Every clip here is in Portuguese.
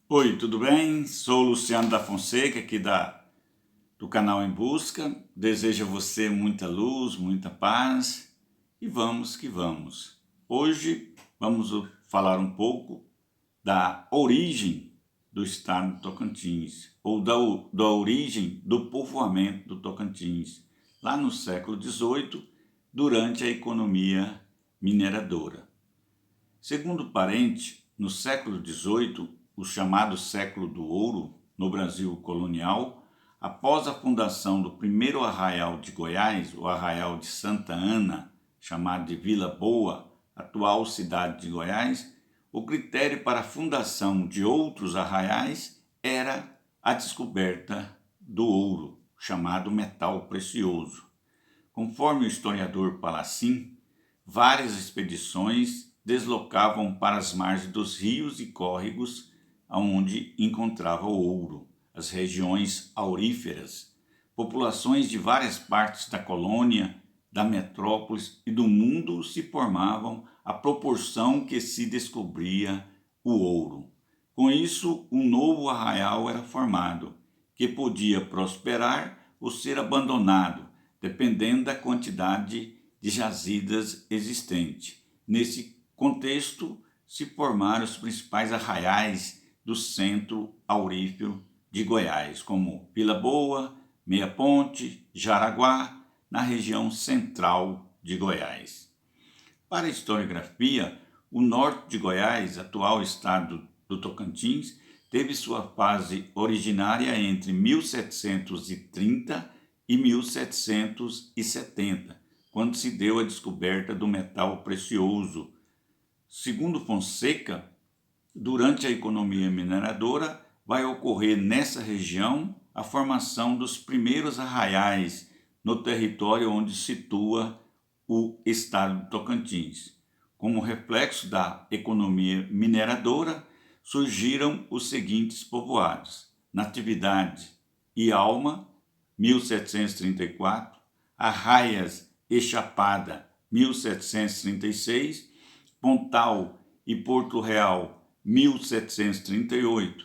Oi, tudo bem? Sou o Luciano da Fonseca, aqui do canal Em Busca. Desejo a você muita luz, muita paz e vamos que vamos. Hoje vamos falar um pouco da origem do estado do Tocantins, ou da origem do povoamento do Tocantins, lá no século XVIII, durante a economia mineradora. Segundo Parente, no século XVIII, o chamado século do ouro, no Brasil colonial, após a fundação do primeiro arraial de Goiás, o arraial de Santa Ana, chamado de Vila Boa, atual cidade de Goiás, o critério para a fundação de outros arraiais era a descoberta do ouro, chamado metal precioso. Conforme o historiador Palacin, várias expedições deslocavam para as margens dos rios e córregos onde encontrava o ouro, as regiões auríferas. Populações de várias partes da colônia, da metrópole e do mundo se formavam à proporção que se descobria o ouro. Com isso, um novo arraial era formado, que podia prosperar ou ser abandonado, dependendo da quantidade de jazidas existente. Nesse contexto, se formaram os principais arraiais do centro aurífero de Goiás, como Vila Boa, Meia Ponte, Jaraguá, na região central de Goiás. Para a historiografia, o norte de Goiás, atual estado do Tocantins, teve sua fase originária entre 1730 e 1770, quando se deu a descoberta do metal precioso. Segundo Fonseca, durante a economia mineradora, vai ocorrer nessa região a formação dos primeiros arraiais no território onde situa o estado do Tocantins. Como reflexo da economia mineradora, surgiram os seguintes povoados: Natividade e Alma, 1734, Arraias e Chapada, 1736, Pontal e Porto Real, 1738.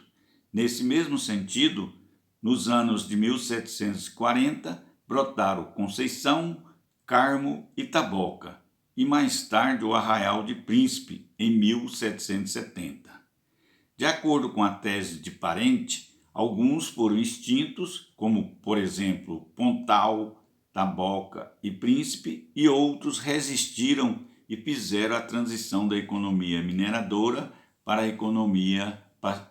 Nesse mesmo sentido, nos anos de 1740, brotaram Conceição, Carmo e Taboca, e mais tarde o Arraial de Príncipe, em 1770. De acordo com a tese de Parente, alguns foram extintos, como, por exemplo, Pontal, Taboca e Príncipe, e outros resistiram e fizeram a transição da economia mineradora para a economia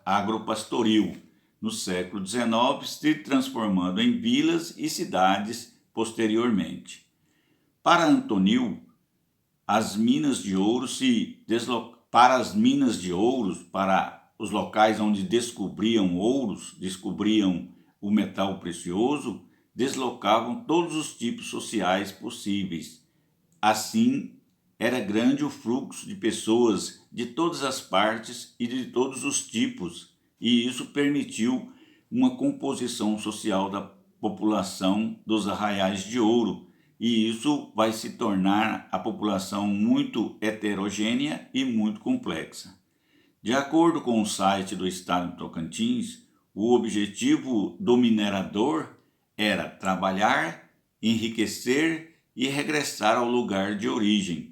agropastoril, no século XIX, se transformando em vilas e cidades posteriormente. Para Antonil, as minas de ouro para os locais onde descobriam o metal precioso, deslocavam todos os tipos sociais possíveis. Assim, era grande o fluxo de pessoas de todas as partes e de todos os tipos, e isso permitiu uma composição social da população dos arraiais de ouro, e isso vai se tornar a população muito heterogênea e muito complexa. De acordo com o site do Estado de Tocantins, o objetivo do minerador era trabalhar, enriquecer e regressar ao lugar de origem.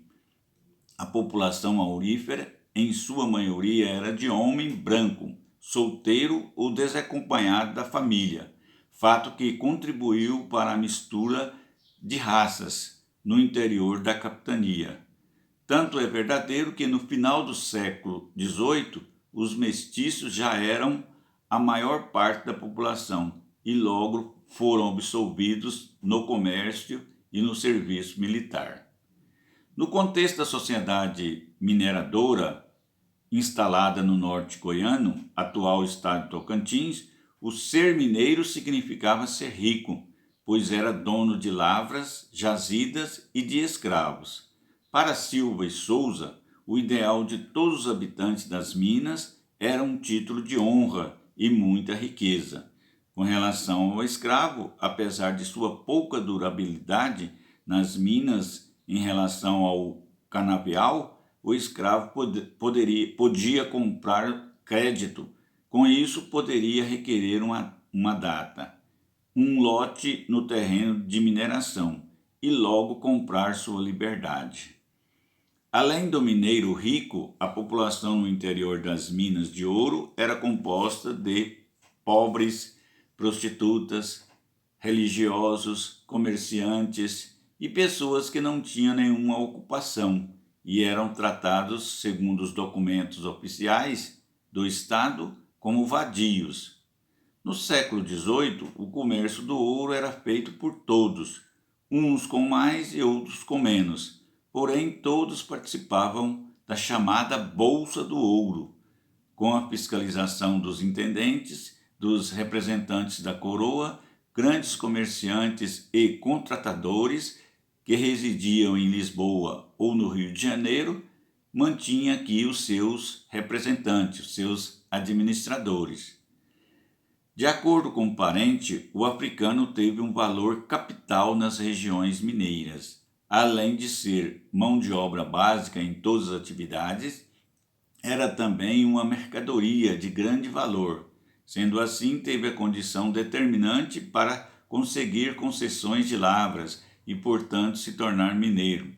A população aurífera, em sua maioria, era de homem branco, solteiro ou desacompanhado da família, fato que contribuiu para a mistura de raças no interior da capitania. Tanto é verdadeiro que no final do século XVIII, os mestiços já eram a maior parte da população e logo foram absolvidos no comércio e no serviço militar. No contexto da sociedade mineradora instalada no norte goiano, atual estado de Tocantins, o ser mineiro significava ser rico, pois era dono de lavras, jazidas e de escravos. Para Silva e Souza, o ideal de todos os habitantes das minas era um título de honra e muita riqueza. Com relação ao escravo, apesar de sua pouca durabilidade nas minas em relação ao canavial, o escravo podia comprar crédito Com isso, poderia requerer uma data, um lote no terreno de mineração e logo comprar sua liberdade. Além do mineiro rico, a população no interior das minas de ouro era composta de pobres, prostitutas, religiosos, comerciantes e pessoas que não tinham nenhuma ocupação e eram tratados, segundo os documentos oficiais do Estado, como vadios. No século XVIII, o comércio do ouro era feito por todos, uns com mais e outros com menos, porém todos participavam da chamada Bolsa do Ouro, com a fiscalização dos intendentes, dos representantes da coroa, grandes comerciantes e contratadores que residiam em Lisboa ou no Rio de Janeiro, mantinha aqui os seus representantes, os seus administradores. De acordo com o Parente, o africano teve um valor capital nas regiões mineiras. Além de ser mão de obra básica em todas as atividades, era também uma mercadoria de grande valor. Sendo assim, teve a condição determinante para conseguir concessões de lavras e, portanto, se tornar mineiro.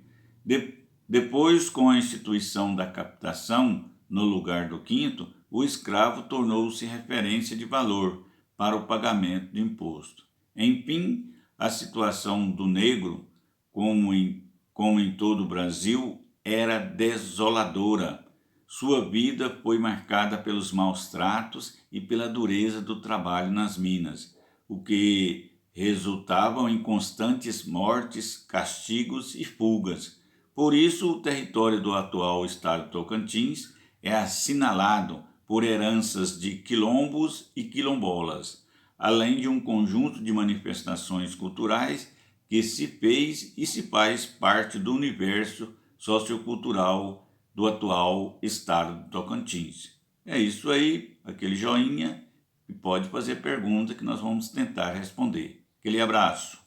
Depois, com a instituição da captação no lugar do quinto, o escravo tornou-se referência de valor para o pagamento de imposto. Enfim, a situação do negro, como em todo o Brasil, era desoladora. Sua vida foi marcada pelos maus tratos e pela dureza do trabalho nas minas, o que resultavam em constantes mortes, castigos e fugas. Por isso, o território do atual estado de Tocantins é assinalado por heranças de quilombos e quilombolas, além de um conjunto de manifestações culturais que se fez e se faz parte do universo sociocultural do atual estado de Tocantins. É isso aí, aquele joinha, e pode fazer pergunta que nós vamos tentar responder. Aquele abraço.